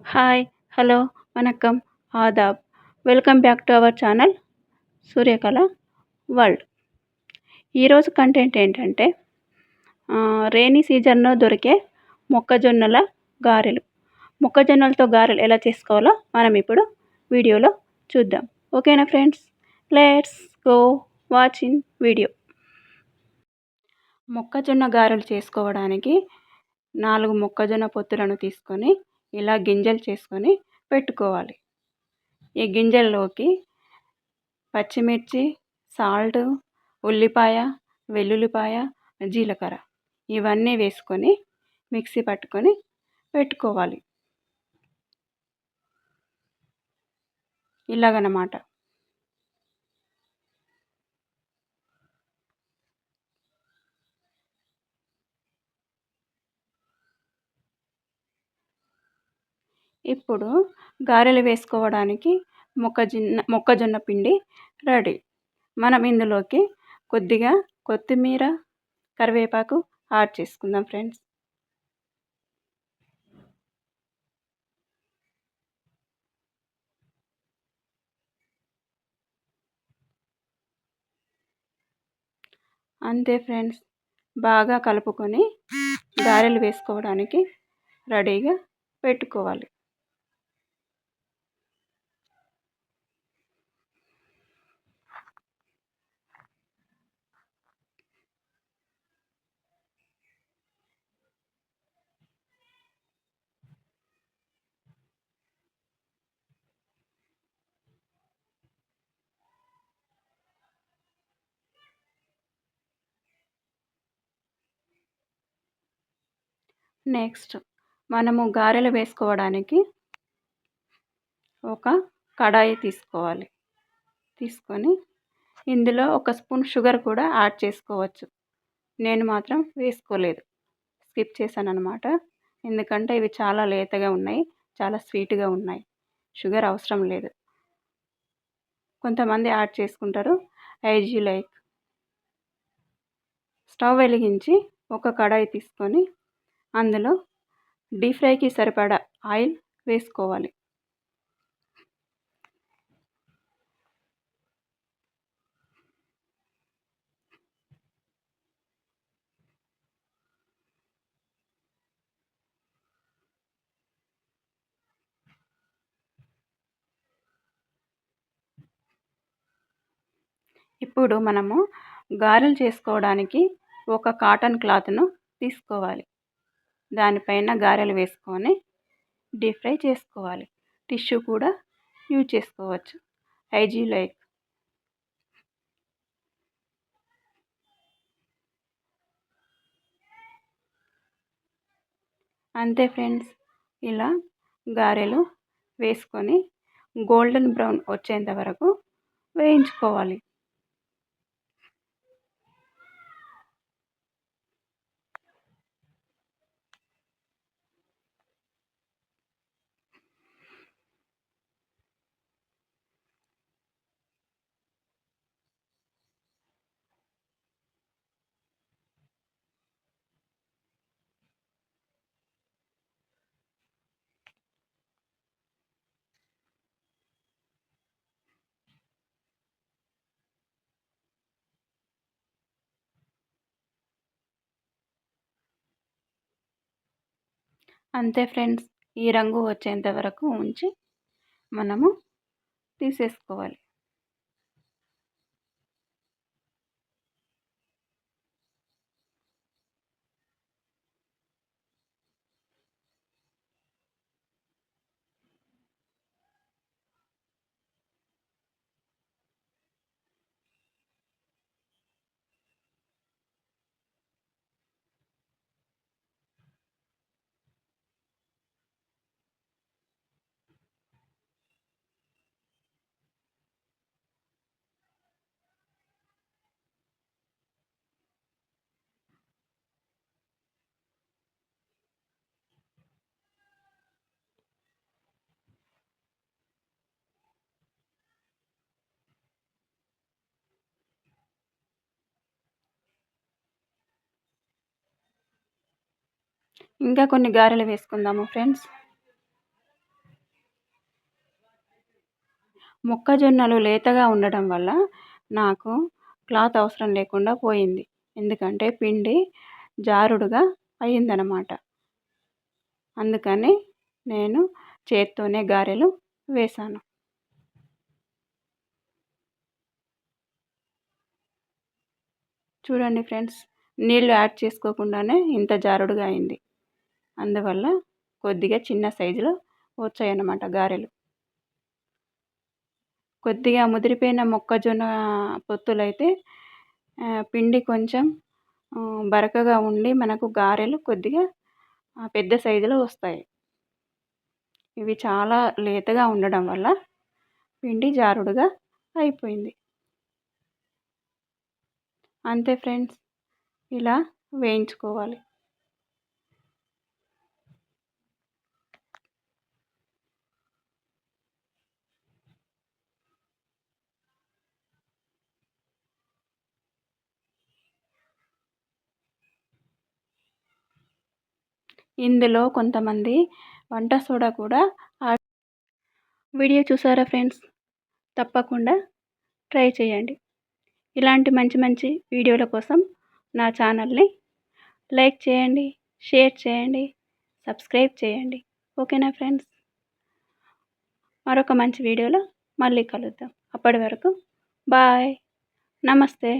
Hi, hello, వణక్కం, ఆదాబ్. Welcome back to our channel Suryakala world. ఈరోజు కంటెంట్ ఏంటంటే రెయినీ సీజన్లో దొరికే మొక్కజొన్నల గారెలు. మొక్కజొన్నలతో గారెలు ఎలా చేసుకోవాలో మనం ఇప్పుడు వీడియోలో చూద్దాం. ఓకేనా friends? Let's go watching video. మొక్కజొన్న గారెలు చేసుకోవడానికి 4 మొక్కజొన్న పొత్తులను తీసుకొని ఇలా గింజలు చేసుకొని పెట్టుకోవాలి. ఈ గింజల్లోకి పచ్చిమిర్చి, సాల్ట్, ఉల్లిపాయ, వెల్లుల్లిపాయ, జీలకర్ర ఇవన్నీ వేసుకొని మిక్సీ పట్టుకొని పెట్టుకోవాలి. ఇలాగనమాట. ఇప్పుడు గారెలు వేసుకోవడానికి మొక్కజొన్న పిండి రెడీ. మనం ఇందులోకి కొద్దిగా కొత్తిమీర, కరివేపాకు యాడ్ చేసుకుందాం ఫ్రెండ్స్. అంతే ఫ్రెండ్స్, బాగా కలుపుకొని గారెలు వేసుకోవడానికి రెడీగా పెట్టుకోవాలి. నెక్స్ట్ మనము గారెలు వేసుకోవడానికి ఒక కడాయి తీసుకోవాలి. తీసుకొని ఇందులో 1 స్పూన్ షుగర్ కూడా యాడ్ చేసుకోవచ్చు. నేను మాత్రం వేసుకోలేదు, స్కిప్ చేశాను అనమాట. ఎందుకంటే ఇవి చాలా లేతగా ఉన్నాయి, చాలా స్వీట్గా ఉన్నాయి. షుగర్ అవసరం లేదు. కొంతమంది యాడ్ చేసుకుంటారు, యాజ్ యూ లైక్. స్టవ్ వెలిగించి ఒక కడాయి తీసుకొని అందులో డీప్ ఫ్రైకి సరిపడా ఆయిల్ వేసుకోవాలి. ఇప్పుడు మనము గారెలు చేసుకోవడానికి ఒక కాటన్ క్లాత్ను తీసుకోవాలి. దానిపైన గారెలు వేసుకొని డీప్ ఫ్రై చేసుకోవాలి. టిష్యూ కూడా యూజ్ చేసుకోవచ్చు, యాజ్ యూ లైక్. అంతే ఫ్రెండ్స్, ఇలా గారెలు వేసుకొని గోల్డెన్ బ్రౌన్ వచ్చేంత వరకు వేయించుకోవాలి. అంతే ఫ్రెండ్స్, ఈ రంగు వచ్చేంత వరకు ఉంచి మనము తీసేసుకోవాలి. ఇంకా కొన్ని గారెలు వేసుకుందాము ఫ్రెండ్స్. మొక్కజొన్నలు లేతగా ఉండడం వల్ల నాకు క్లాత్ అవసరం లేకుండా పోయింది. ఎందుకంటే పిండి జారుడుగా అయిందనమాట. అందుకని నేను చేత్తోనే గారెలు వేశాను. చూడండి ఫ్రెండ్స్, నీళ్ళు యాడ్ చేసుకోకుండానే ఇంత జారుడుగా అయింది. అందువల్ల కొద్దిగా చిన్న సైజులో వచ్చాయన్నమాట గారెలు. కొద్దిగా ముదిరిపోయిన మొక్కజొన్న పొత్తులైతే పిండి కొంచెం బరకగా ఉండి మనకు గారెలు కొద్దిగా పెద్ద సైజులో వస్తాయి. ఇవి చాలా లేతగా ఉండడం వల్ల పిండి జారుడుగా అయిపోయింది. అంతే ఫ్రెండ్స్, ఇలా వేయించుకోవాలి. ఇందులో కొంతమంది వంట సోడా కూడా వీడియో చూసారా ఫ్రెండ్స్? తప్పకుండా ట్రై చేయండి. ఇలాంటి మంచి మంచి వీడియోల కోసం నా ఛానల్ని లైక్ చేయండి, షేర్ చేయండి, సబ్స్క్రైబ్ చేయండి. ఓకేనా ఫ్రెండ్స్? మరొక మంచి వీడియోలో మళ్ళీ కలుద్దాం. అప్పటి వరకు బాయ్, నమస్తే.